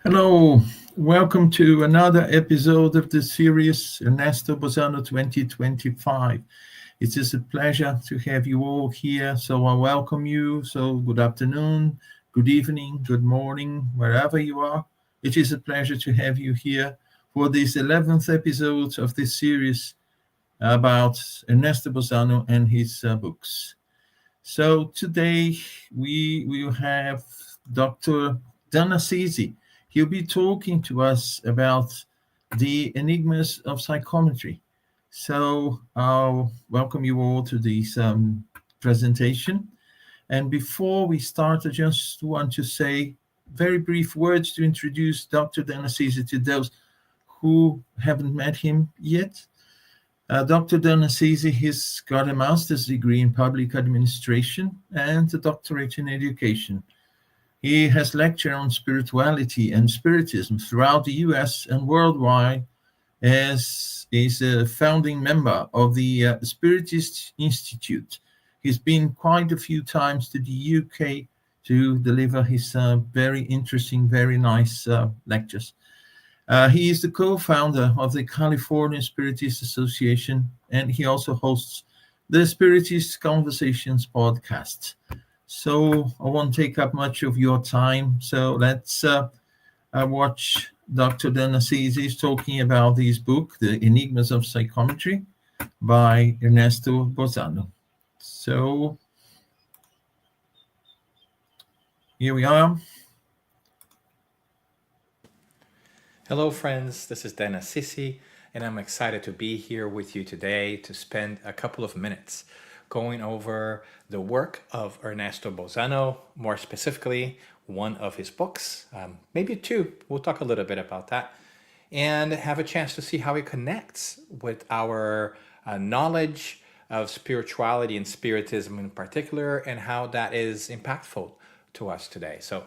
Hello, welcome to another episode of the series Ernesto Bozzano 2025. It is a pleasure to have you all here, so I welcome you. So, good afternoon, good evening, good morning, wherever you are. It is a pleasure to have you here for this 11th episode of this series about Ernesto Bozzano and his books. So today we will have Dr. Dan Assisi. He'll be talking to us about the Enigmas of Psychometry. So I'll welcome you all to this presentation. And before we start, I just want to say very brief words to introduce Dr. Dan Assisi to those who haven't met him yet. Dr. Dan Assisi has got a master's degree in public administration and a doctorate in education. He has lectured on spirituality and spiritism throughout the US and worldwide, as is a founding member of the Spiritist Institute. He's been quite a few times to the UK to deliver his very interesting, very nice lectures. He is the co-founder of the California Spiritist Association, and he also hosts the Spiritist Conversations podcast. So I won't take up much of your time. So let's watch Dr. Dan Assisi talking about his book, The Enigmas of Psychometry, by Ernesto Bozzano. So here we are. Hello, friends. This is Dan Assisi, and I'm excited to be here with you today to spend a couple of minutes going over the work of Ernesto Bozzano, more specifically, one of his books, maybe two. We'll talk a little bit about that, and have a chance to see how it connects with our knowledge of spirituality and spiritism in particular, and how that is impactful to us today. So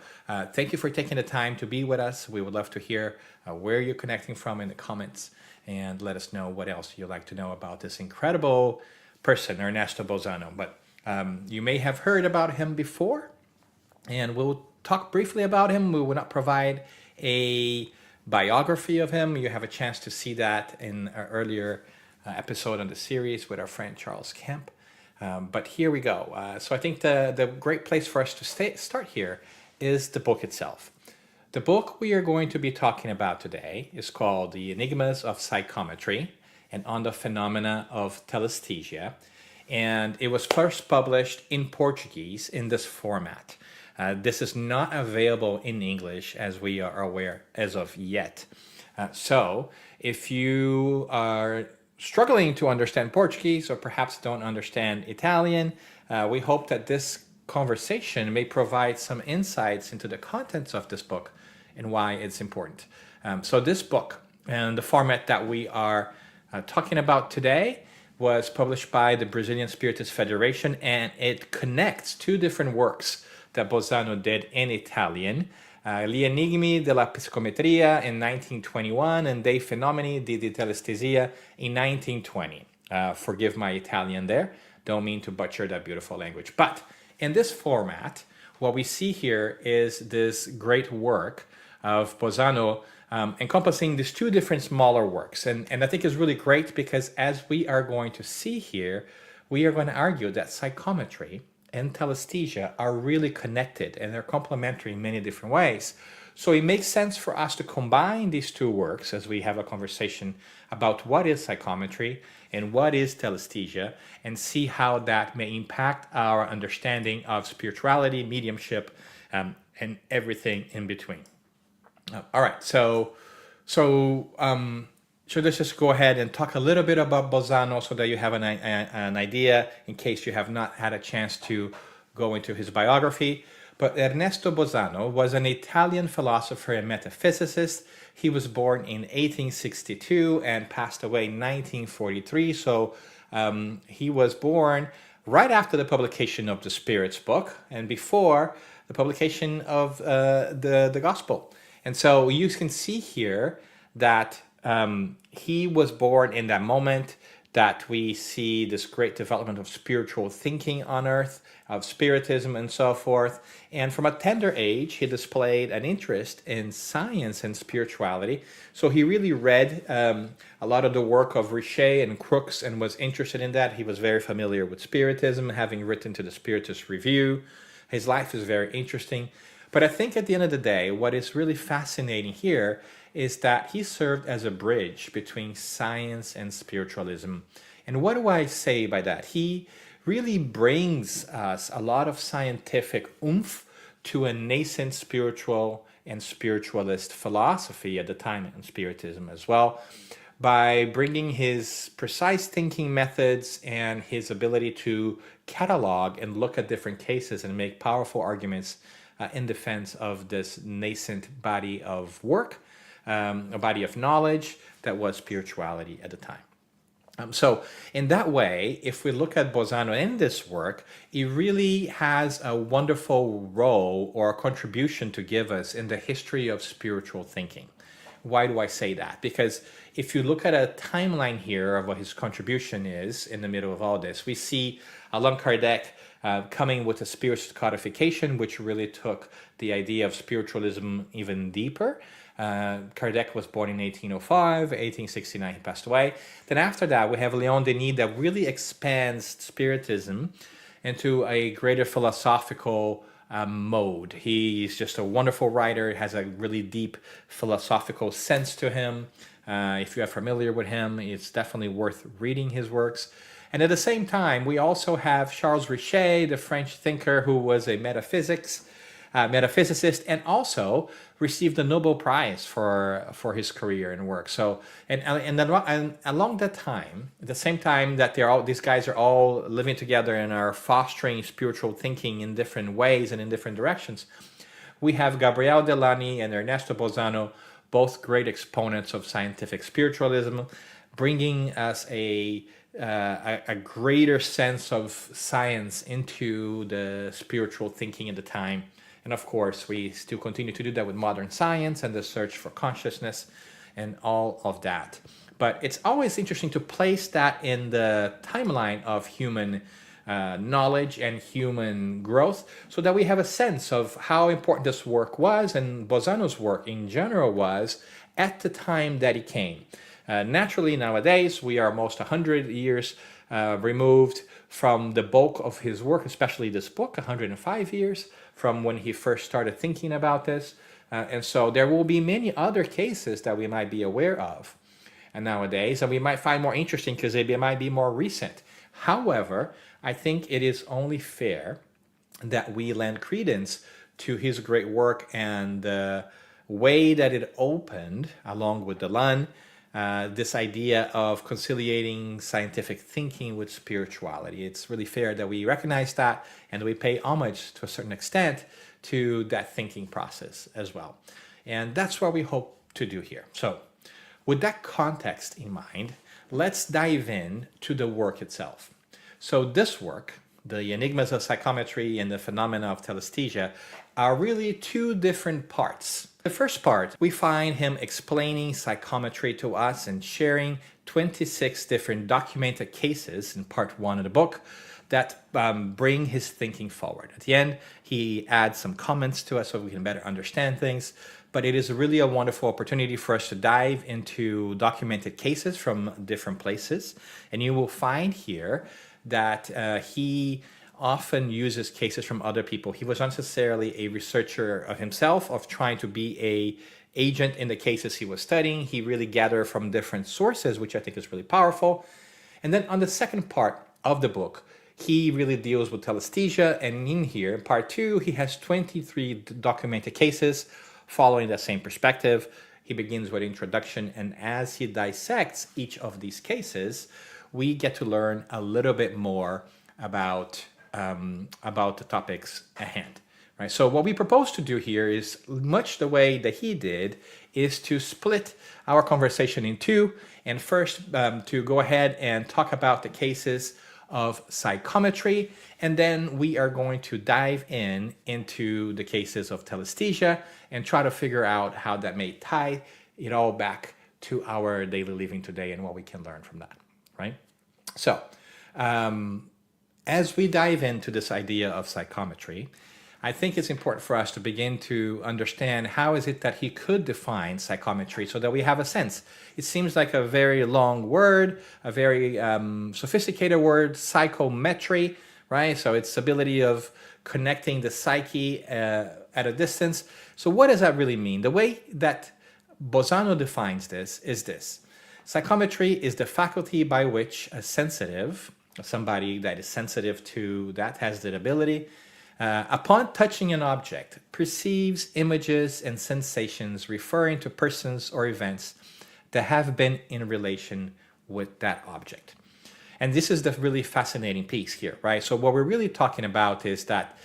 thank you for taking the time to be with us. We would love to hear where you're connecting from in the comments, and let us know what else you'd like to know about this incredible person, Ernesto Bozzano. But you may have heard about him before, and we'll talk briefly about him. We will not provide a biography of him. You have a chance to see that in an earlier episode on the series with our friend Charles Kemp. But here we go. So I think the great place for us to start here is the book itself. The book we are going to be talking about today is called The Enigmas of Psychometry and on the Phenomena of Telesthesia. And it was first published in Portuguese in this format. This is not available in English, as we are aware as of yet. So if you are struggling to understand Portuguese or perhaps don't understand Italian, we hope that this conversation may provide some insights into the contents of this book and why it's important. So this book and the format that we are talking about today was published by the Brazilian Spiritist Federation, and it connects two different works that Bozzano did in Italian. Gli Enigmi della Psicometria in 1921 and Dei Fenomeni di Telestesia in 1920. Forgive my Italian there. Don't mean to butcher that beautiful language. But in this format, what we see here is this great work of Bozzano encompassing these two different smaller works. And I think it's really great because, as we are going to see here, we are going to argue that psychometry and telesthesia are really connected, and they're complementary in many different ways. So it makes sense for us to combine these two works as we have a conversation about what is psychometry and what is telesthesia, and see how that may impact our understanding of spirituality, mediumship, and everything in between. All right, so let's just go ahead and talk a little bit about Bozzano so that you have an idea in case you have not had a chance to go into his biography. But Ernesto Bozzano was an Italian philosopher and metaphysicist. He was born in 1862 and passed away in 1943. So he was born right after the publication of the Spirits book and before the publication of the Gospel. And so you can see here that he was born in that moment that we see this great development of spiritual thinking on earth, of spiritism and so forth. And from a tender age, he displayed an interest in science and spirituality. So he really read a lot of the work of Richer and Crookes and was interested in that. He was very familiar with spiritism, having written to the Spiritist Review. His life is very interesting. But I think at the end of the day, what is really fascinating here is that he served as a bridge between science and spiritualism. And what do I say by that? He really brings us a lot of scientific oomph to a nascent spiritual and spiritualist philosophy at the time, and spiritism as well, by bringing his precise thinking methods and his ability to catalog and look at different cases and make powerful arguments in defense of this nascent body of work, a body of knowledge that was spirituality at the time. So in that way, if we look at Bozzano in this work, he really has a wonderful role or a contribution to give us in the history of spiritual thinking. Why do I say that? Because if you look at a timeline here of what his contribution is in the middle of all this, we see Allan Kardec coming with a spiritist codification, which really took the idea of spiritualism even deeper. Kardec was born in 1805, 1869 he passed away. Then after that, we have Leon Denis that really expands spiritism into a greater philosophical mode. He's just a wonderful writer, has a really deep philosophical sense to him. If you are familiar with him, it's definitely worth reading his works. And at the same time, we also have Charles Richer, the French thinker who was a metaphysicist, and also received the Nobel Prize for his career and work. So, and along that time, at the same time that these guys are all living together and are fostering spiritual thinking in different ways and in different directions, we have Gabriele Delany and Ernesto Bozzano, both great exponents of scientific spiritualism, bringing us a greater sense of science into the spiritual thinking at the time. And of course, we still continue to do that with modern science and the search for consciousness and all of that. But it's always interesting to place that in the timeline of human knowledge and human growth so that we have a sense of how important this work was and Bozzano's work in general was at the time that he came. Naturally, nowadays, we are almost 100 years removed from the bulk of his work, especially this book, 105 years from when he first started thinking about this. And so there will be many other cases that we might be aware of nowadays, and we might find more interesting because they might be more recent. However, I think it is only fair that we lend credence to his great work and the way that it opened, along with Delan, this idea of conciliating scientific thinking with spirituality. It's really fair that we recognize that and we pay homage to a certain extent to that thinking process as well. And that's what we hope to do here. So with that context in mind, let's dive in to the work itself. So this work, the Enigmas of Psychometry and the Phenomena of Telesthesia, are really two different parts. The first part, we find him explaining psychometry to us and sharing 26 different documented cases in part one of the book that bring his thinking forward. At the end, he adds some comments to us so we can better understand things. But it is really a wonderful opportunity for us to dive into documented cases from different places. And you will find here that he often uses cases from other people. He was not necessarily a researcher of himself, of trying to be a agent in the cases he was studying. He really gathered from different sources, which I think is really powerful. And then on the second part of the book, he really deals with telesthesia. And in here, in part two, he has 23 documented cases following that same perspective. He begins with introduction, and as he dissects each of these cases, we get to learn a little bit more about the topics at hand. Right? So what we propose to do here is much the way that he did, is to split our conversation in two, and first to go ahead and talk about the cases of psychometry, and then we are going to dive into the cases of telesthesia and try to figure out how that may tie it all back to our daily living today and what we can learn from that, right? So, as we dive into this idea of psychometry, I think it's important for us to begin to understand how is it that he could define psychometry so that we have a sense. It seems like a very long word, a very sophisticated word, psychometry, right? So it's ability of connecting the psyche at a distance. So what does that really mean? The way that Bozzano defines this is this. Psychometry is the faculty by which a sensitive, somebody that is sensitive to that, has that ability, upon touching an object, perceives images and sensations referring to persons or events that have been in relation with that object. And this is the really fascinating piece here, right? So what we're really talking about is that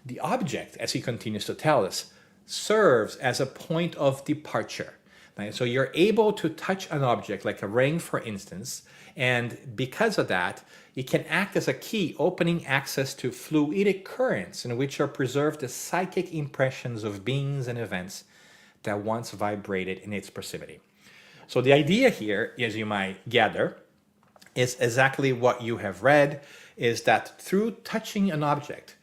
the object, as he continues to tell us, serves as a point of departure. Right? So you're able to touch an object, like a ring, for instance, and because of that, it can act as a key, opening access to fluidic currents in which are preserved the psychic impressions of beings and events that once vibrated in its proximity. So the idea here, as you might gather, is exactly what you have read, is that through touching an object,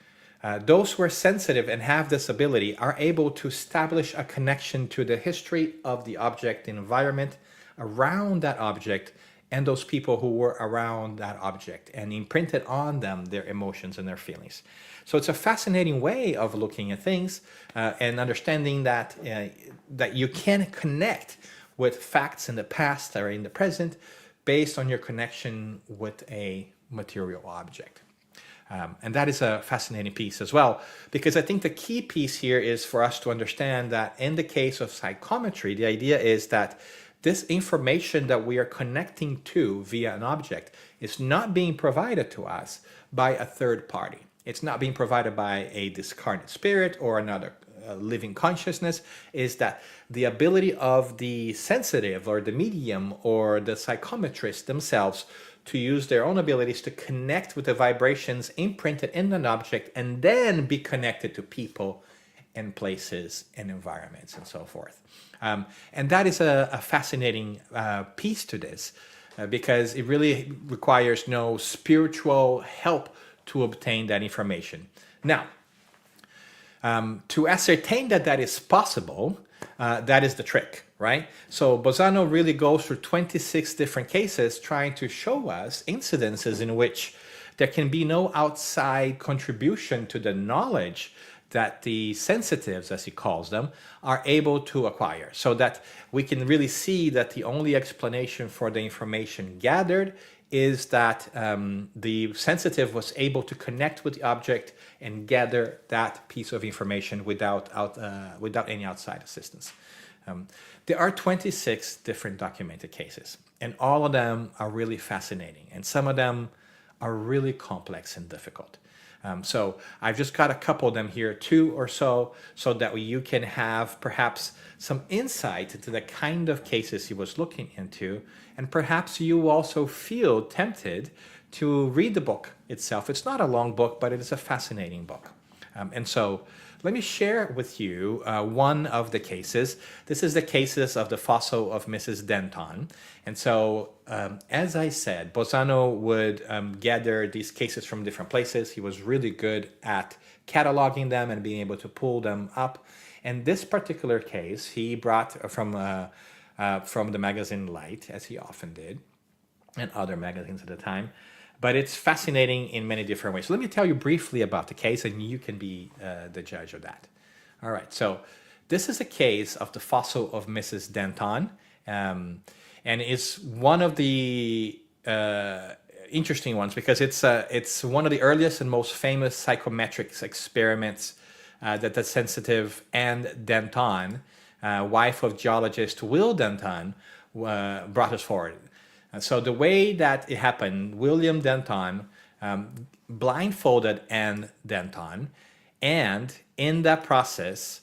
those who are sensitive and have this ability are able to establish a connection to the history of the object, the environment around that object, and those people who were around that object, and imprinted on them their emotions and their feelings. So it's a fascinating way of looking at things and understanding that that you can connect with facts in the past or in the present based on your connection with a material object. And that is a fascinating piece as well, because I think the key piece here is for us to understand that in the case of psychometry, the idea is that this information that we are connecting to via an object is not being provided to us by a third party. It's not being provided by a discarnate spirit or another living consciousness. Is that the ability of the sensitive or the medium or the psychometrist themselves to use their own abilities to connect with the vibrations imprinted in an object and then be connected to people and places and environments and so forth. And that is a fascinating piece to this because it really requires no spiritual help to obtain that information. Now, to ascertain that that is possible, that is the trick, right? So Bozzano really goes through 26 different cases trying to show us incidences in which there can be no outside contribution to the knowledge that the sensitives, as he calls them, are able to acquire. So that we can really see that the only explanation for the information gathered is that the sensitive was able to connect with the object and gather that piece of information without any outside assistance. There are 26 different documented cases, and all of them are really fascinating, and some of them are really complex and difficult. So I've just got a couple of them here, 2 or so that you can have perhaps some insight into the kind of cases he was looking into, and perhaps you also feel tempted to read the book itself. It's not a long book, but it is a fascinating book. And so let me share with you one of the cases. This is the cases of the fossil of Mrs. Denton. And so, as I said, Bozzano would gather these cases from different places. He was really good at cataloging them and being able to pull them up. And this particular case, he brought from the magazine Light, as he often did, and other magazines at the time. But it's fascinating in many different ways. So let me tell you briefly about the case, and you can be the judge of that. All right, so this is a case of the fossil of Mrs. Denton, and it's one of the interesting ones because it's one of the earliest and most famous psychometrics experiments that the sensitive Anne Denton, wife of geologist Will Denton, brought us forward. So the way that it happened, William Denton blindfolded Anne Denton, and in that process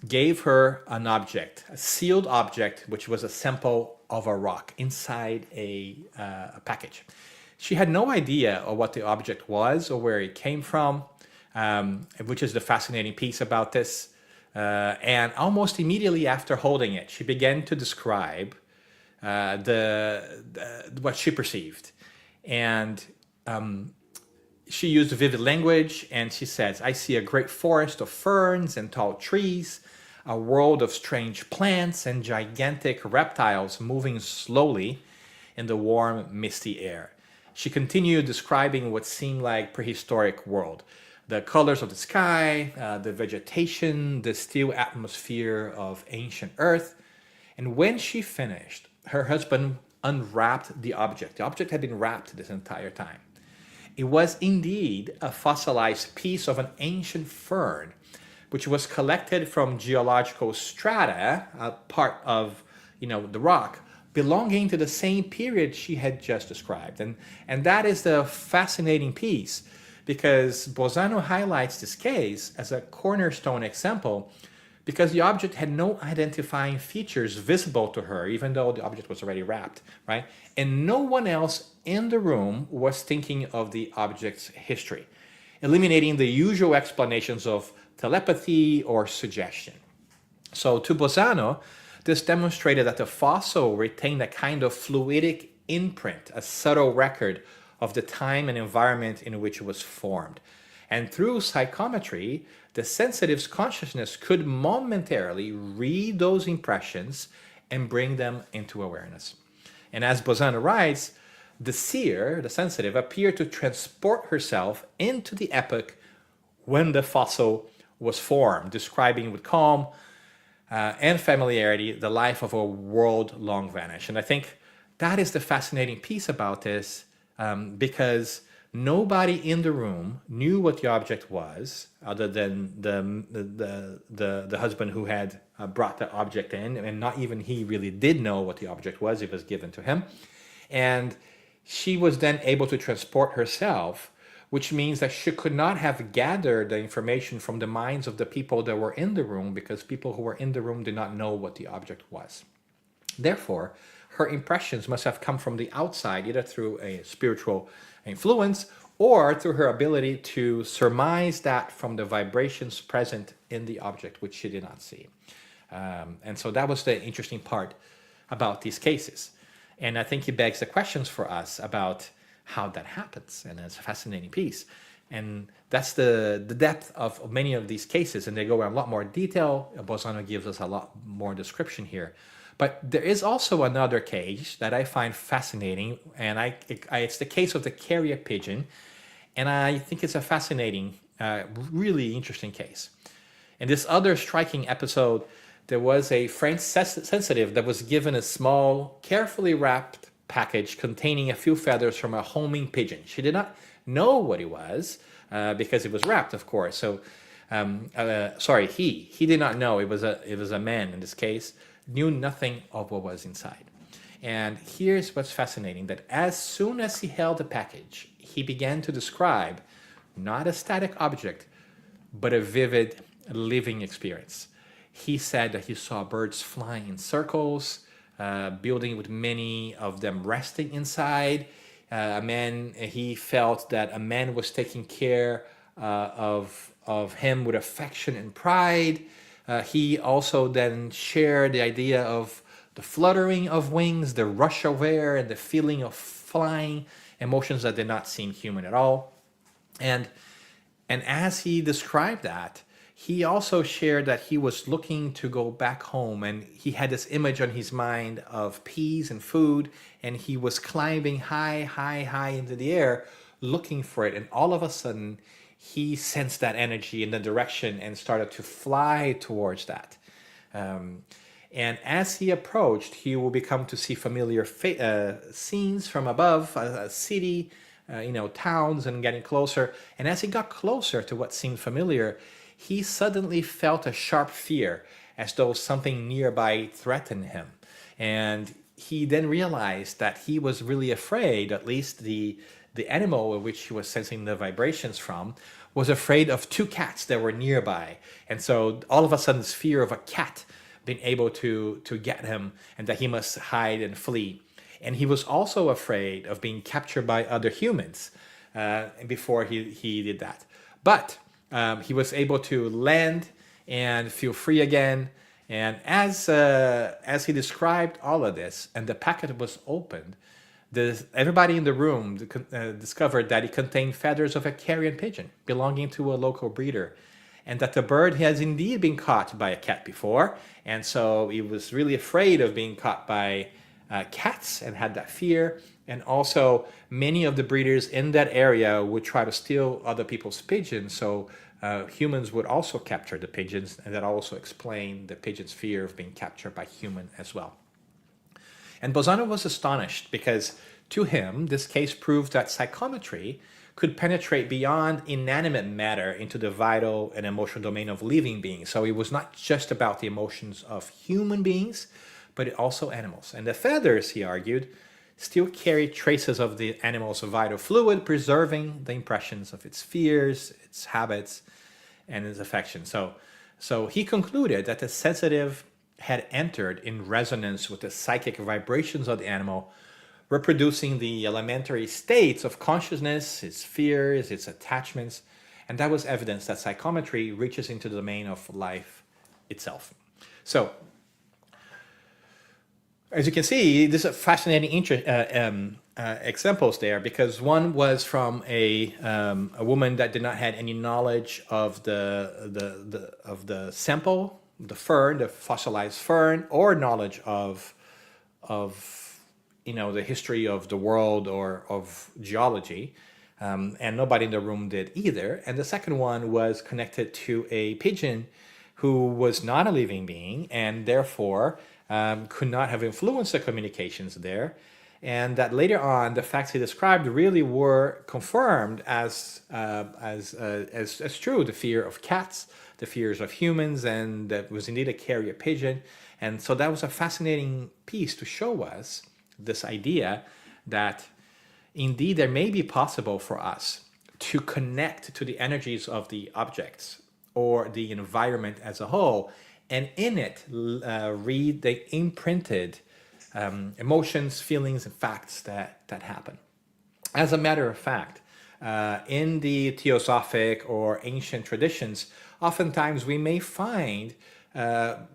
gave her an object, a sealed object, which was a sample of a rock inside a package. She had no idea of what the object was or where it came from, which is the fascinating piece about this. And almost immediately after holding it, she began to describe what she perceived. And she used vivid language, and she says, I see a great forest of ferns and tall trees, a world of strange plants and gigantic reptiles moving slowly in the warm, misty air. She continued describing what seemed like prehistoric world. The colors of the sky, the vegetation, the still atmosphere of ancient earth. And when she finished, her husband unwrapped the object. The object had been wrapped this entire time. It was indeed a fossilized piece of an ancient fern, which was collected from geological strata, a part of the rock, belonging to the same period she had just described. And that is the fascinating piece, because Bozzano highlights this case as a cornerstone example because the object had no identifying features visible to her, even though the object was already wrapped, right? And no one else in the room was thinking of the object's history, eliminating the usual explanations of telepathy or suggestion. So to Bozzano, this demonstrated that the fossil retained a kind of fluidic imprint, a subtle record of the time and environment in which it was formed. And through psychometry, the sensitive's consciousness could momentarily read those impressions and bring them into awareness. And as Bozzano writes, the seer, the sensitive, appeared to transport herself into the epoch when the fossil was formed, describing with calm and familiarity the life of a world long vanished. And I think that is the fascinating piece about this, because nobody in the room knew what the object was, other than the husband who had brought the object in, and not even he really did know what the object was. It was given to him, and she was then able to transport herself, which means that she could not have gathered the information from the minds of the people that were in the room, because people who were in the room did not know what the object was. Therefore, her impressions must have come from the outside, either through a spiritual influence or through her ability to surmise that from the vibrations present in the object, which she did not see. And so that was the interesting part about these cases. And I think it begs the questions for us about how that happens. And it's a fascinating piece. And that's the depth of many of these cases. And they go in a lot more detail. Bozzano gives us a lot more description here. But there is also another case that I find fascinating, and it's the case of the carrier pigeon, and I think it's a fascinating, really interesting case. In this other striking episode, there was a French sensitive that was given a small, carefully wrapped package containing a few feathers from a homing pigeon. She did not know what it was, because it was wrapped, of course. So, he did not know. It was a man in this case. Knew nothing of what was inside. And here's what's fascinating, that as soon as he held the package, he began to describe not a static object, but a vivid living experience. He said that he saw birds flying in circles, building with many of them resting inside. He felt that a man was taking care of him with affection and pride. He also then shared the idea of the fluttering of wings, the rush of air, and the feeling of flying, emotions that did not seem human at all. And as he described that, he also shared that he was looking to go back home, and he had this image on his mind of peace and food, and he was climbing high into the air looking for it. And all of a sudden, he sensed that energy in the direction and started to fly towards that. And as he approached, he will become to see familiar scenes from above, a city, towns, and getting closer. And as he got closer to what seemed familiar, he suddenly felt a sharp fear, as though something nearby threatened him. And he then realized that he was really afraid, at least the animal in which he was sensing the vibrations from, was afraid of two cats that were nearby. And so all of a sudden, this fear of a cat being able to get him, and that he must hide and flee. And he was also afraid of being captured by other humans before he did that. But he was able to land and feel free again. And as he described all of this, and the packet was opened, Everybody in the room discovered that it contained feathers of a carrion pigeon belonging to a local breeder, and that the bird has indeed been caught by a cat before, and so he was really afraid of being caught by cats and had that fear. And also, many of the breeders in that area would try to steal other people's pigeons, so humans would also capture the pigeons, and that also explained the pigeon's fear of being captured by human as well. And Bozzano was astonished because, to him, this case proved that psychometry could penetrate beyond inanimate matter into the vital and emotional domain of living beings. So it was not just about the emotions of human beings, but also animals. And the feathers, he argued, still carry traces of the animal's vital fluid, preserving the impressions of its fears, its habits, and its affections. So he concluded that the sensitive had entered in resonance with the psychic vibrations of the animal, reproducing the elementary states of consciousness, its fears, its attachments, and that was evidence that psychometry reaches into the domain of life itself. So, as you can see, this is fascinating examples there, because one was from a woman that did not have any knowledge of the sample, the fern, the fossilized fern, or knowledge of the history of the world or of geology, and nobody in the room did either. And the second one was connected to a pigeon who was not a living being, and therefore could not have influenced the communications there. And that later on, the facts he described really were confirmed as true. The fear of cats, the fears of humans, and that was indeed a carrier pigeon. And so that was a fascinating piece to show us this idea that indeed there may be possible for us to connect to the energies of the objects or the environment as a whole, and in it read the imprinted emotions, feelings, and facts that happen. As a matter of fact, in the theosophic or ancient traditions, oftentimes we may find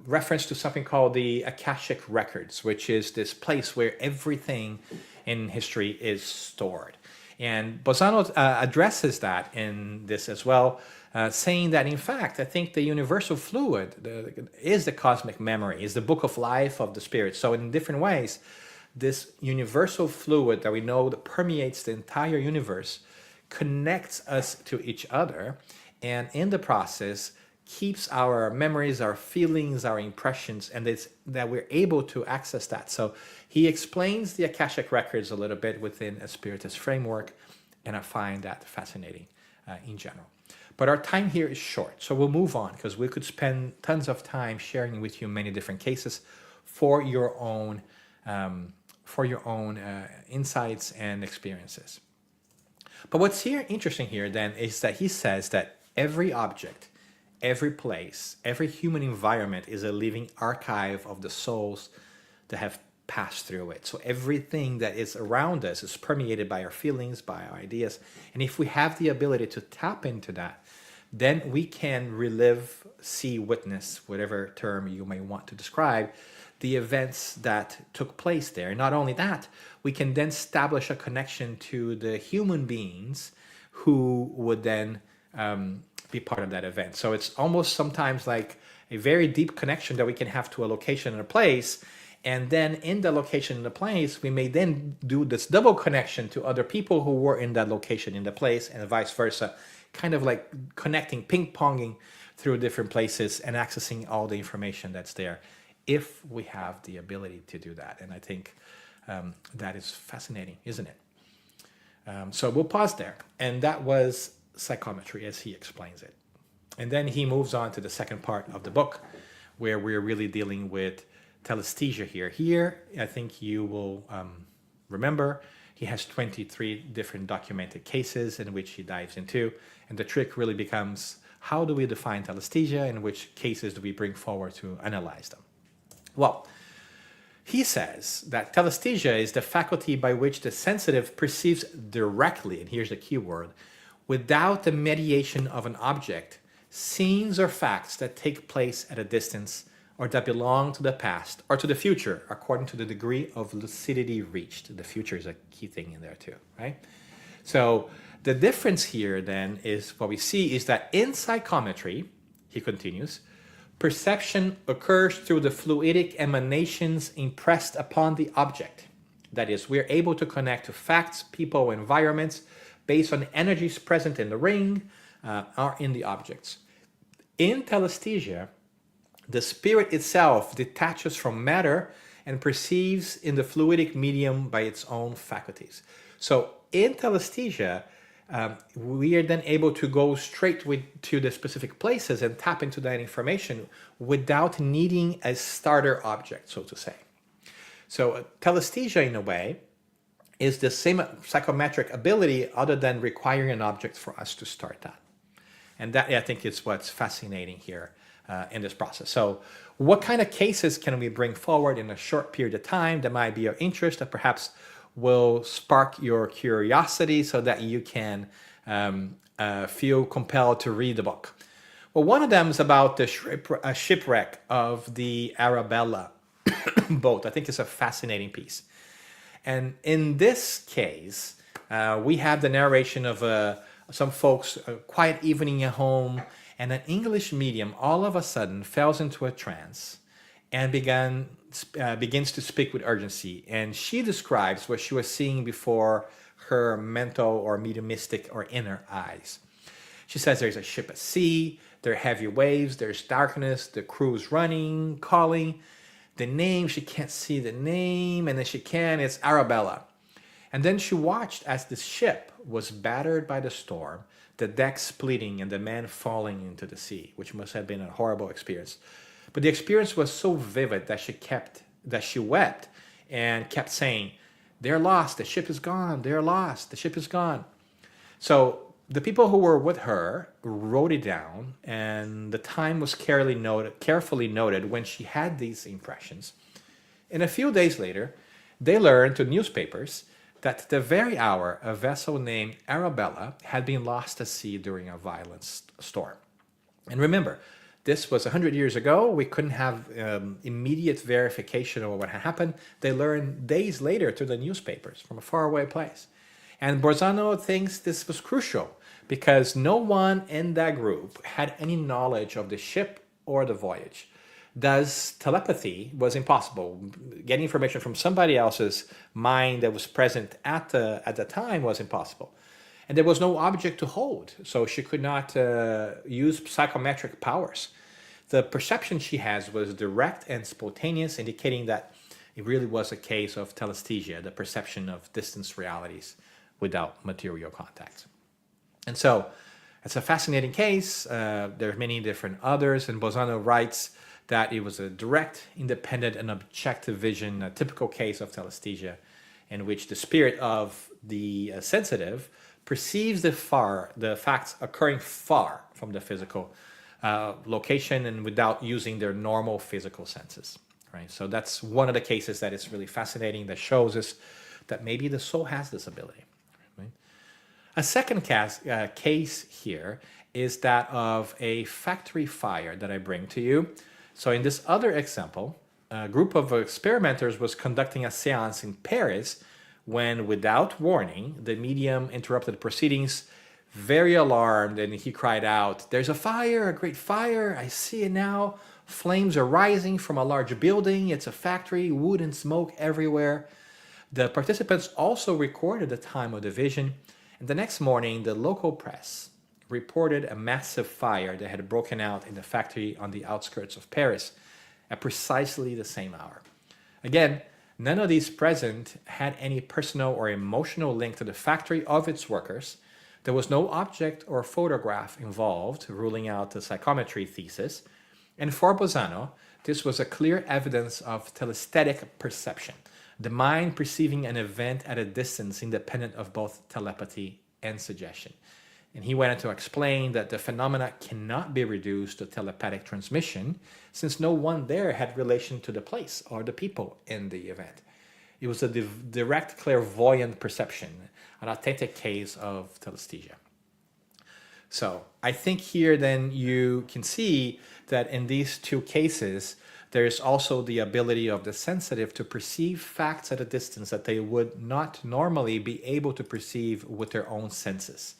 reference to something called the Akashic Records, which is this place where everything in history is stored. And Bozzano addresses that in this as well, saying that, in fact, I think the universal fluid is the cosmic memory, is the book of life of the spirit. So in different ways, this universal fluid that we know that permeates the entire universe connects us to each other, and in the process keeps our memories, our feelings, our impressions, and it's that we're able to access that. So he explains the Akashic Records a little bit within a Spiritist framework, and I find that fascinating in general. But our time here is short, so we'll move on, because we could spend tons of time sharing with you many different cases for your own insights and experiences. But what's here interesting here then is that he says that every object, every place, every human environment is a living archive of the souls that have passed through it. So everything that is around us is permeated by our feelings, by our ideas. And if we have the ability to tap into that, then we can relive, see, witness, whatever term you may want to describe, the events that took place there. Not only that, we can then establish a connection to the human beings who would then be part of that event. So it's almost sometimes like a very deep connection that we can have to a location and a place. And then in the location and the place, we may then do this double connection to other people who were in that location, in the place, and vice versa. Kind of like connecting, ping-ponging through different places and accessing all the information that's there, if we have the ability to do that. And I think that is fascinating, isn't it? So we'll pause there. And that was psychometry as he explains it. And then he moves on to the second part of the book, where we're really dealing with telesthesia here. Here, I think you will remember, he has 23 different documented cases in which he dives into. And the trick really becomes, how do we define telesthesia, and which cases do we bring forward to analyze them? Well, he says that telesthesia is the faculty by which the sensitive perceives directly, and here's the key word, without the mediation of an object, scenes or facts that take place at a distance or that belong to the past or to the future, according to the degree of lucidity reached. The future is a key thing in there too, right? So the difference here then is what we see is that in psychometry, he continues, perception occurs through the fluidic emanations impressed upon the object. That is, we're able to connect to facts, people, environments based on energies present in the ring or in the objects. In telesthesia, the spirit itself detaches from matter and perceives in the fluidic medium by its own faculties. So in telesthesia, we are then able to go straight to the specific places and tap into that information without needing a starter object, so to say. So telesthesia, in a way, is the same psychometric ability other than requiring an object for us to start that. And that, I think, is what's fascinating here in this process. So what kind of cases can we bring forward in a short period of time that might be of interest, that perhaps will spark your curiosity so that you can feel compelled to read the book? Well, one of them is about the shipwreck of the Arabella boat. I think it's a fascinating piece. And in this case, we have the narration of some folks, a quiet evening at home, and an English medium all of a sudden falls into a trance and begins to speak with urgency. And she describes what she was seeing before her mental or mediumistic or inner eyes. She says there's a ship at sea, there are heavy waves, there's darkness, the crew's running, calling. The name, she can't see the name, and then she can, it's Arabella. And then she watched as the ship was battered by the storm, the deck splitting and the man falling into the sea, which must have been a horrible experience. But the experience was so vivid that she wept and kept saying, "They're lost, the ship is gone, they're lost, the ship is gone." So the people who were with her wrote it down, and the time was carefully noted when she had these impressions. And a few days later, they learned through newspapers that the very hour a vessel named Arabella had been lost at sea during a violent storm. And remember, this was 100 years ago. We couldn't have immediate verification of what had happened. They learned days later through the newspapers from a faraway place. And Bozzano thinks this was crucial because no one in that group had any knowledge of the ship or the voyage. Thus, telepathy was impossible. Getting information from somebody else's mind that was present at the time was impossible. And there was no object to hold, so she could not use psychometric powers. The perception she has was direct and spontaneous, indicating that it really was a case of telesthesia, the perception of distant realities without material contact. And so it's a fascinating case. There are many different others, and Bozzano writes that it was a direct, independent, and objective vision, a typical case of telesthesia, in which the spirit of the sensitive perceives the facts occurring far from the physical location and without using their normal physical senses. Right? So that's one of the cases that is really fascinating, that shows us that maybe the soul has this ability. Right? A second case here is that of a factory fire that I bring to you. So in this other example, a group of experimenters was conducting a seance in Paris when, without warning, the medium interrupted the proceedings, very alarmed, and he cried out, "There's a fire, a great fire, I see it now. Flames are rising from a large building, it's a factory, wood and smoke everywhere." The participants also recorded the time of the vision, and the next morning the local press reported a massive fire that had broken out in the factory on the outskirts of Paris at precisely the same hour. Again, none of these present had any personal or emotional link to the factory of its workers. There was no object or photograph involved, ruling out the psychometry thesis. And for Bozzano, this was a clear evidence of telesthetic perception, the mind perceiving an event at a distance independent of both telepathy and suggestion. And he went on to explain that the phenomena cannot be reduced to telepathic transmission, since no one there had relation to the place or the people in the event. It was a direct clairvoyant perception, an authentic case of telesthesia. So I think here then you can see that in these two cases, there's also the ability of the sensitive to perceive facts at a distance that they would not normally be able to perceive with their own senses.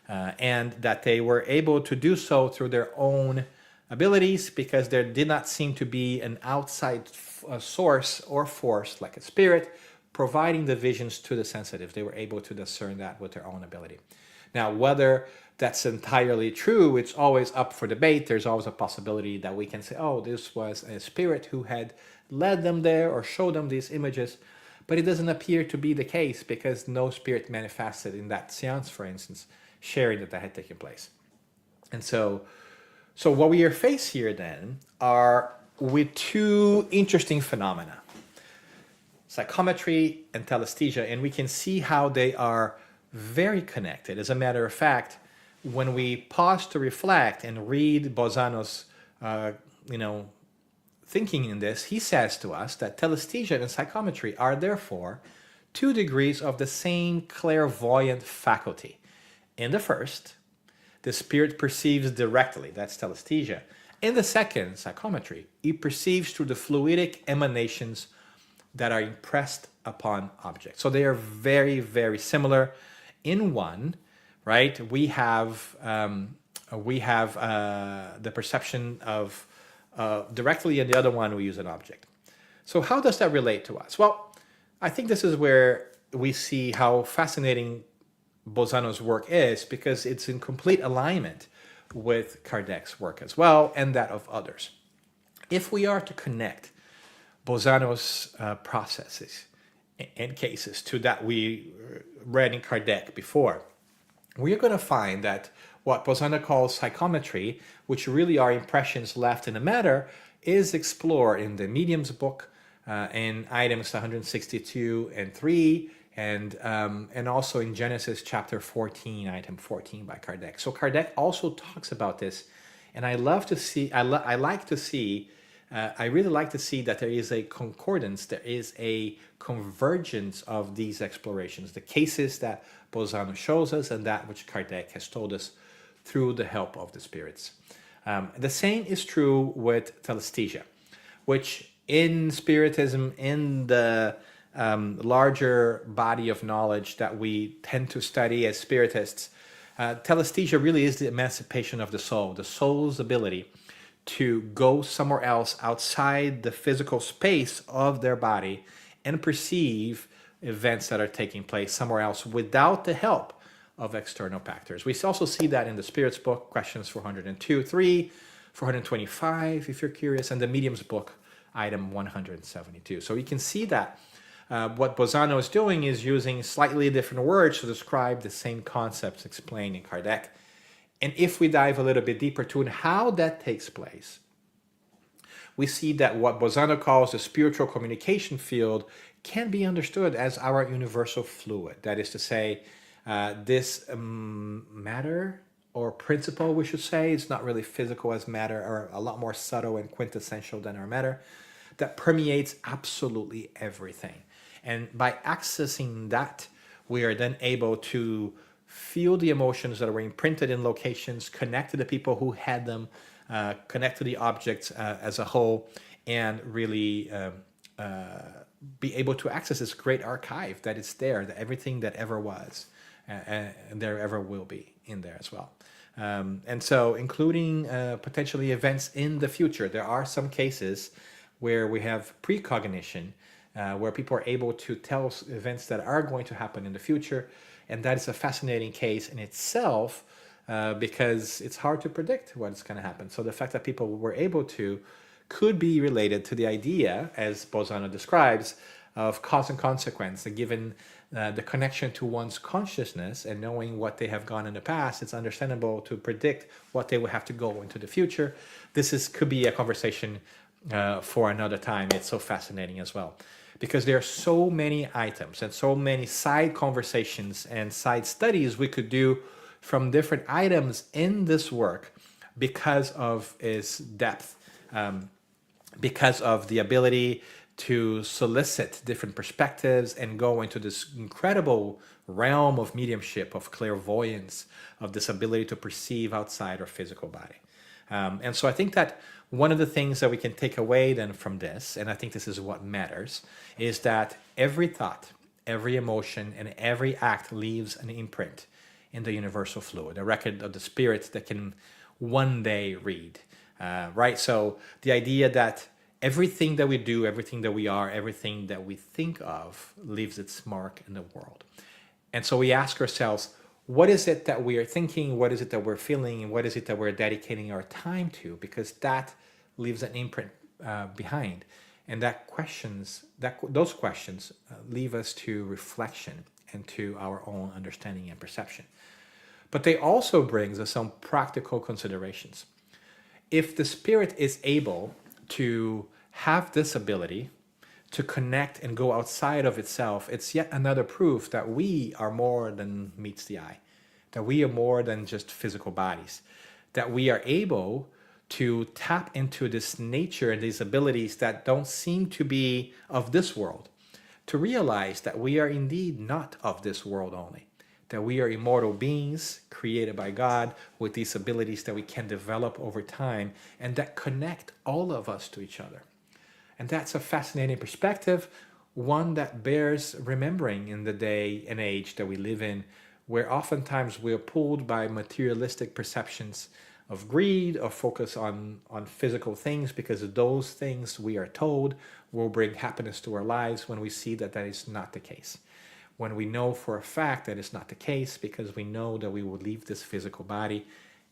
And that they were able to do so through their own abilities because there did not seem to be an outside source or force like a spirit providing the visions to the sensitive. They were able to discern that with their own ability. Now, whether that's entirely true, it's always up for debate. There's always a possibility that we can say, oh, this was a spirit who had led them there or showed them these images. But it doesn't appear to be the case because no spirit manifested in that seance, for instance, sharing that had taken place. And so what we are faced here then are with two interesting phenomena, psychometry and telesthesia, and we can see how they are very connected. As a matter of fact, when we pause to reflect and read Bozzano's, thinking in this, he says to us that telesthesia and psychometry are therefore 2 degrees of the same clairvoyant faculty. In the first, the spirit perceives directly, that's telesthesia. In the second, psychometry, it perceives through the fluidic emanations that are impressed upon objects. So they are very, very similar. In one, right, we have the perception of directly, and the other one we use an object. So how does that relate to us? Well, I think this is where we see how fascinating Bozzano's work is, because it's in complete alignment with Kardec's work as well, and that of others. If we are to connect Bozzano's processes and cases to that we read in Kardec before, we are going to find that what Bozzano calls psychometry, which really are impressions left in the matter, is explored in the Medium's book, in items 162 and 3, and also in Genesis chapter 14, item 14 by Kardec. So Kardec also talks about this, and I really like to see that there is a concordance, there is a convergence of these explorations, the cases that Bozzano shows us and that which Kardec has told us through the help of the spirits. The same is true with telesthesia, which in Spiritism, in the larger body of knowledge that we tend to study as Spiritists, telesthesia really is the emancipation of the soul's ability to go somewhere else outside the physical space of their body and perceive events that are taking place somewhere else without the help of external factors. We also see that in the Spirit's book, questions 402, 3, 425, if you're curious, and the Medium's book, item 172. So you can see that what Bozzano is doing is using slightly different words to describe the same concepts explained in Kardec. And if we dive a little bit deeper to how that takes place, we see that what Bozzano calls the spiritual communication field can be understood as our universal fluid. That is to say, this matter or principle, we should say, it's not really physical as matter, or a lot more subtle and quintessential than our matter, that permeates absolutely everything. And by accessing that, we are then able to feel the emotions that were imprinted in locations, connect to the people who had them, connect to the objects as a whole, and really be able to access this great archive that is there, that everything that ever was and there ever will be in there as well. And so including potentially events in the future. There are some cases where we have precognition, where people are able to tell events that are going to happen in the future. And that is a fascinating case in itself, because it's hard to predict what's going to happen. So the fact that people were able to could be related to the idea, as Bozzano describes, of cause and consequence. And given the connection to one's consciousness and knowing what they have gone in the past, it's understandable to predict what they will have to go into the future. Could be a conversation for another time. It's so fascinating as well, because there are so many items and so many side conversations and side studies we could do from different items in this work because of its depth, because of the ability to solicit different perspectives and go into this incredible realm of mediumship, of clairvoyance, of this ability to perceive outside our physical body. And so I think that one of the things that we can take away then from this, and I think this is what matters, is that every thought, every emotion, and every act leaves an imprint in the universal fluid, a record of the spirit that can one day read, right? So the idea that everything that we do, everything that we are, everything that we think of leaves its mark in the world. And so we ask ourselves, what is it that we are thinking? What is it that we're feeling? And what is it that we're dedicating our time to? Because that leaves an imprint behind. And those questions leave us to reflection and to our own understanding and perception. But they also brings us some practical considerations. If the spirit is able to have this ability to connect and go outside of itself, it's yet another proof that we are more than meets the eye, that we are more than just physical bodies, that we are able to tap into this nature and these abilities that don't seem to be of this world, to realize that we are indeed not of this world only, that we are immortal beings created by God with these abilities that we can develop over time and that connect all of us to each other. And that's a fascinating perspective, one that bears remembering in the day and age that we live in, where oftentimes we are pulled by materialistic perceptions of greed or focus on physical things, because those things, we are told, will bring happiness to our lives, when we see that that is not the case. When we know for a fact that it's not the case, because we know that we will leave this physical body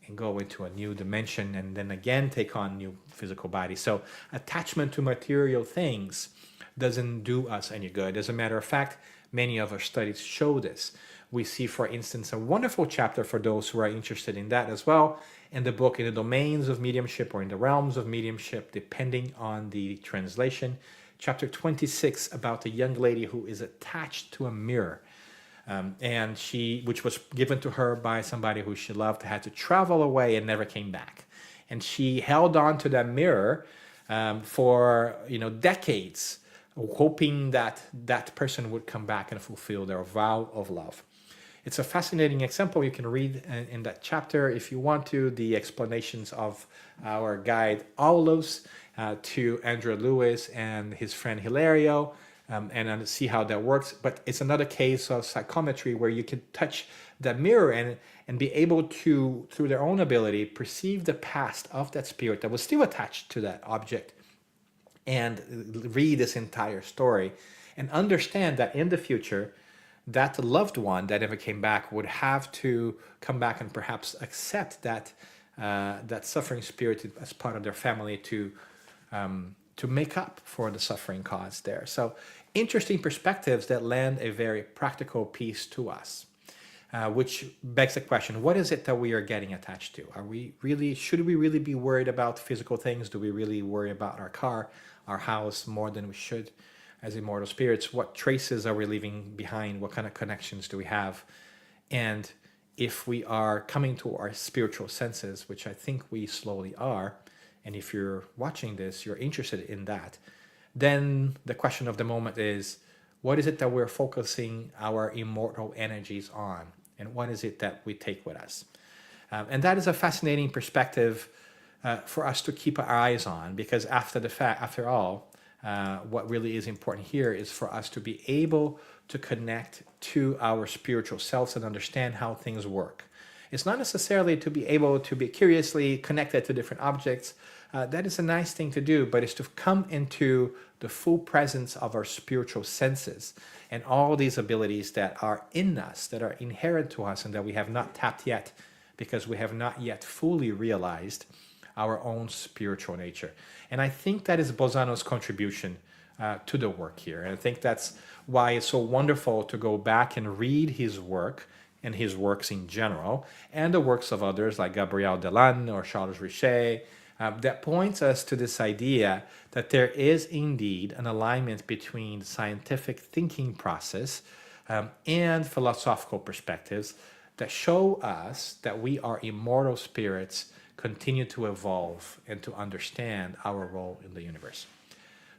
and go into a new dimension and then again take on new physical body. So attachment to material things doesn't do us any good. As a matter of fact, many of our studies show this. We see, for instance, a wonderful chapter for those who are interested in that as well in the book, In the Domains of Mediumship, or In the Realms of Mediumship, depending on the translation. Chapter 26, about the young lady who is attached to a mirror. And which was given to her by somebody who she loved, had to travel away and never came back. And she held on to that mirror for decades, hoping that that person would come back and fulfill their vow of love. It's a fascinating example. You can read in that chapter, if you want to, the explanations of our guide Aulos to Andrew Lewis and his friend Hilario, and see how that works. But it's another case of psychometry where you can touch that mirror and be able to, through their own ability, perceive the past of that spirit that was still attached to that object, and read this entire story and understand that in the future, that loved one that never came back would have to come back and perhaps accept that suffering spirit as part of their family to make up for the suffering caused there. So interesting perspectives that lend a very practical piece to us, which begs the question, what is it that we are getting attached to? Should we really be worried about physical things? Do we really worry about our car, our house more than we should as immortal spirits? What traces are we leaving behind? What kind of connections do we have? And if we are coming to our spiritual senses, which I think we slowly are, and if you're watching this, you're interested in that, then the question of the moment is, what is it that we're focusing our immortal energies on? And what is it that we take with us? And that is a fascinating perspective for us to keep our eyes on, because after all, what really is important here is for us to be able to connect to our spiritual selves and understand how things work. It's not necessarily to be able to be curiously connected to different objects. That is a nice thing to do, but it's to come into the full presence of our spiritual senses and all these abilities that are in us, that are inherent to us, and that we have not tapped yet because we have not yet fully realized our own spiritual nature. And I think that is Bozzano's contribution to the work here. And I think that's why it's so wonderful to go back and read his work and his works in general, and the works of others like Gabriel Delanne or Charles Richet, that points us to this idea that there is indeed an alignment between the scientific thinking process and philosophical perspectives that show us that we are immortal spirits, continue to evolve and to understand our role in the universe.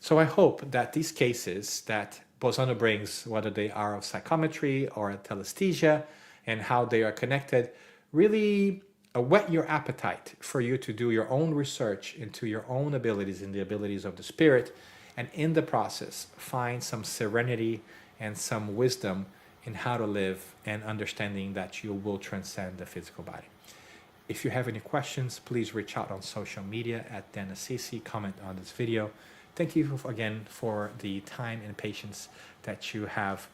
So I hope that these cases that Bozzano brings, whether they are of psychometry or telesthesia, and how they are connected, really whet your appetite for you to do your own research into your own abilities and the abilities of the spirit, and in the process find some serenity and some wisdom in how to live and understanding that you will transcend the physical body. If you have any questions, please reach out on social media at Dan Assisi, comment on this video. Thank you again for the time and patience that you have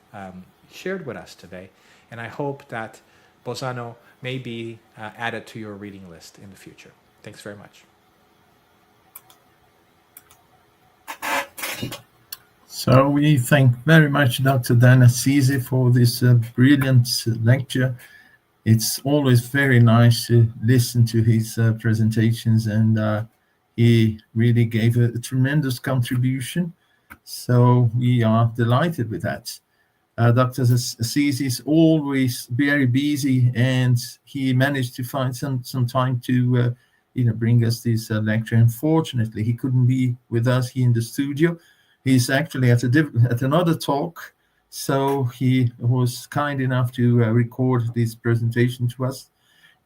shared with us today. And I hope that Bozzano may be added to your reading list in the future. Thanks very much. So we thank very much Dr. Dan Assisi for this brilliant lecture. It's always very nice to listen to his presentations, and he really gave a tremendous contribution. So we are delighted with that. Dr. Assisi is always very busy, and he managed to find some time to bring us this lecture. Unfortunately, he couldn't be with us here in the studio. He's actually at another talk, so he was kind enough to record this presentation to us.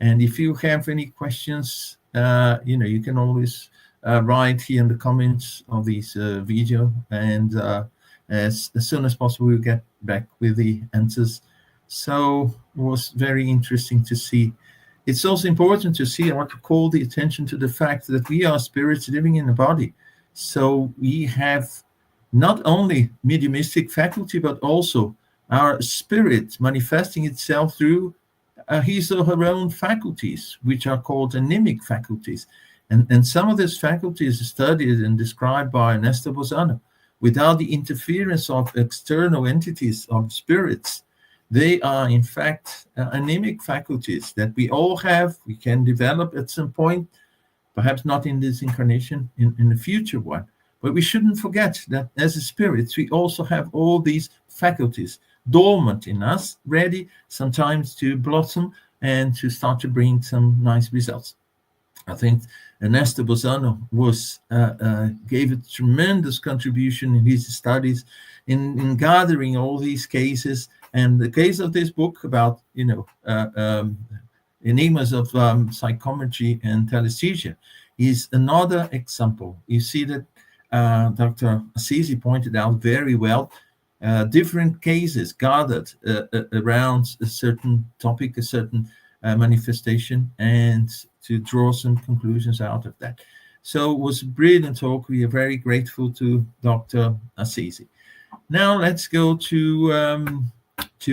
And if you have any questions, you can always write here in the comments of this video, and as soon as possible, we'll get back with the answers. So it was very interesting to see. It's also important to see, I want to call the attention to the fact that we are spirits living in a body. So we have not only mediumistic faculty, but also our spirit manifesting itself through his or her own faculties, which are called anemic faculties. And some of these faculties are studied and described by Ernesto Bozzano. Without the interference of external entities of spirits, they are in fact anemic faculties that we all have. We can develop at some point, perhaps not in this incarnation, in the future one. But we shouldn't forget that as a spirits, we also have all these faculties dormant in us, ready sometimes to blossom and to start to bring some nice results. I think Ernesto Bozzano gave a tremendous contribution in his studies in gathering all these cases. And the case of this book about, Enigmas of Psychometry and Telesthesia is another example. You see that Dr. Assisi pointed out very well, different cases gathered around a certain topic, a certain manifestation, and to draw some conclusions out of that. So it was a brilliant talk. We are very grateful to Dr. Assisi. Now let's go to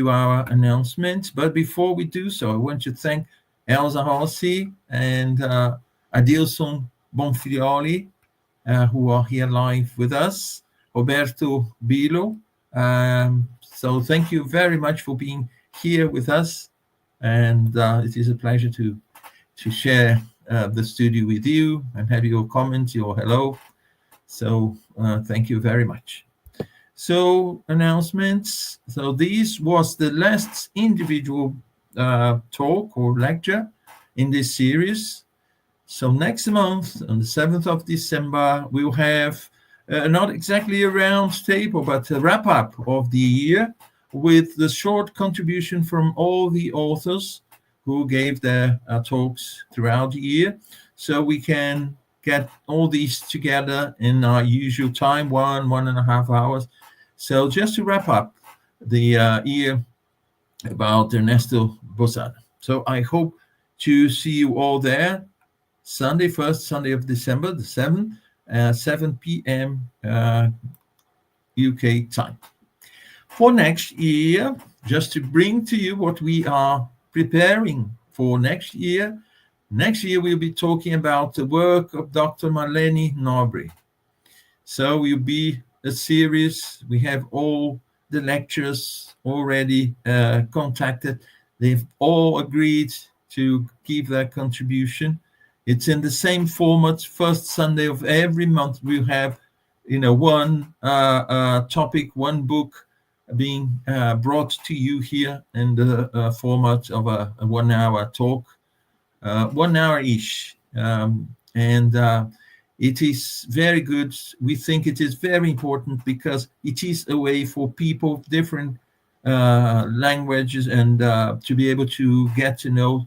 our announcements. But before we do so, I want to thank Elsa Rossi and Adilson Bonfiglioli, who are here live with us, Roberto Bilo. So thank you very much for being here with us. And it is a pleasure to share the studio with you and have your comments, your hello. So thank you very much. So announcements. So this was the last individual talk or lecture in this series. So next month, on the 7th of December, we'll have not exactly a round table, but a wrap-up of the year with the short contribution from all the authors who gave their talks throughout the year. So we can get all these together in our usual time, 1.5 hours. So just to wrap up the year about Ernesto Bozzano. So I hope to see you all there. Sunday, first Sunday of December, the 7th, 7 p.m. UK time. For next year, just to bring to you what we are preparing for next year we'll be talking about the work of Dr. Marlene Norbury. So will be a series. We have all the lecturers already contacted. They've all agreed to give their contribution. It's in the same format. First Sunday of every month, we'll have, one topic, one book being brought to you here in the format of a 1 hour talk, 1 hour-ish. And it is very good. We think it is very important because it is a way for people of different languages and to be able to get to know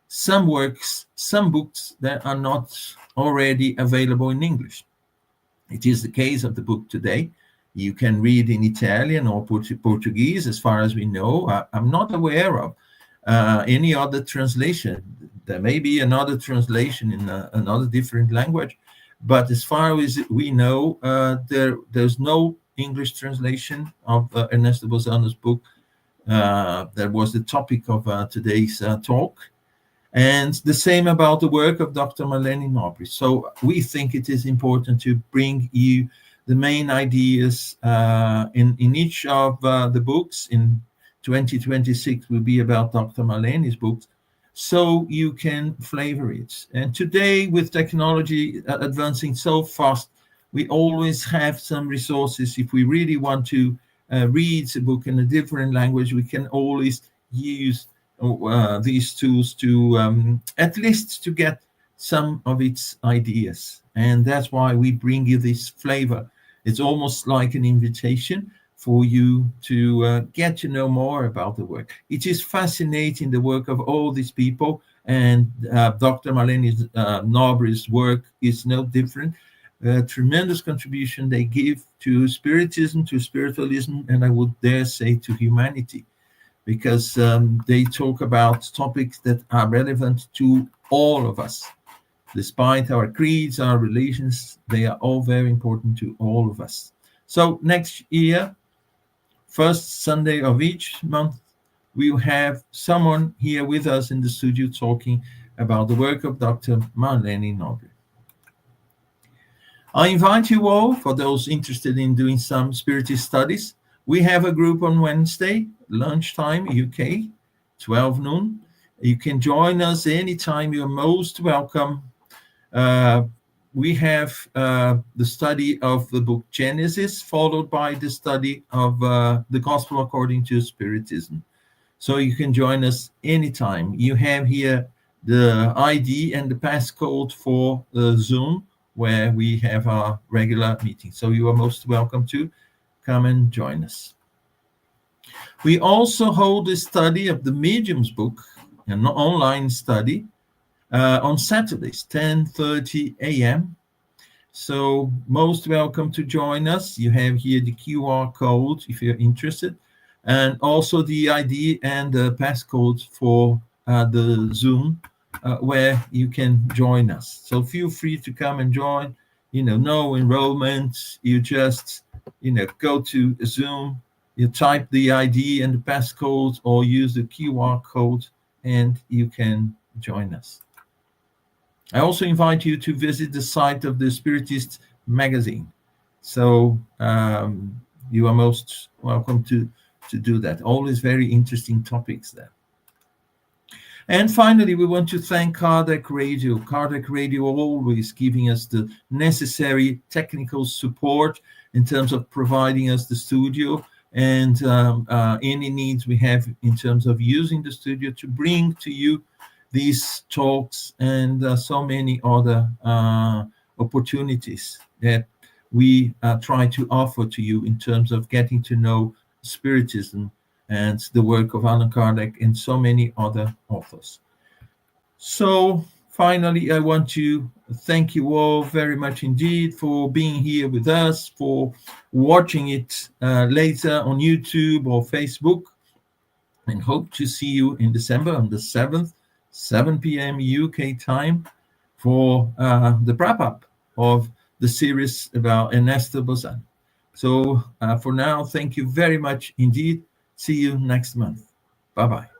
some works, some books that are not already available in English. It is the case of the book today. You can read in Italian or Portuguese, as far as we know. I'm not aware of any other translation. There may be another translation in another different language, but as far as we know, there's no English translation of Ernesto Bozzano's book. That was the topic of today's talk. And the same about the work of Dr. Marlene Nobri. So we think it is important to bring you the main ideas in each of the books. In 2026 will be about Dr. Marlene's books, so you can flavor it. And today, with technology advancing so fast, we always have some resources. If we really want to read a book in a different language, we can always use these tools to at least to get some of its ideas. And that's why we bring you this flavor. It's almost like an invitation for you to get to know more about the work. It is fascinating, the work of all these people, and Dr. Marlene Nobri's work is no different. Tremendous contribution they give to spiritism, to spiritualism, and I would dare say to humanity, because they talk about topics that are relevant to all of us. Despite our creeds, our religions, they are all very important to all of us. So next year, first Sunday of each month, we will have someone here with us in the studio talking about the work of Dr. Marlene Nobri. I invite you all, for those interested in doing some spiritist studies, we have a group on Wednesday, lunchtime, UK, 12 noon. You can join us anytime. You're most welcome. We have the study of the book Genesis, followed by the study of the Gospel according to Spiritism. So you can join us anytime. You have here the ID and the passcode for Zoom, where we have our regular meeting. So you are most welcome to come and join us. We also hold a study of the Medium's book, an online study, on Saturdays, 10:30 a.m. So most welcome to join us. You have here the QR code if you're interested, and also the ID and the passcode for the Zoom, where you can join us. So feel free to come and join. No enrollment. You just, go to Zoom, you type the ID and the passcode, or use the QR code, and you can join us. I also invite you to visit the site of the Spiritist magazine. So you are most welcome to do that. Always very interesting topics there. And finally, we want to thank Kardec Radio. Kardec Radio always giving us the necessary technical support in terms of providing us the studio and any needs we have in terms of using the studio to bring to you these talks and so many other opportunities that we try to offer to you in terms of getting to know Spiritism and the work of Allan Kardec and so many other authors. So finally, I want to thank you all very much indeed for being here with us, for watching it later on YouTube or Facebook, and hope to see you in December on the 7th, 7 p.m. UK time for the wrap-up of the series about Ernesto Bozzano. So for now, thank you very much indeed. See you next month. Bye-bye.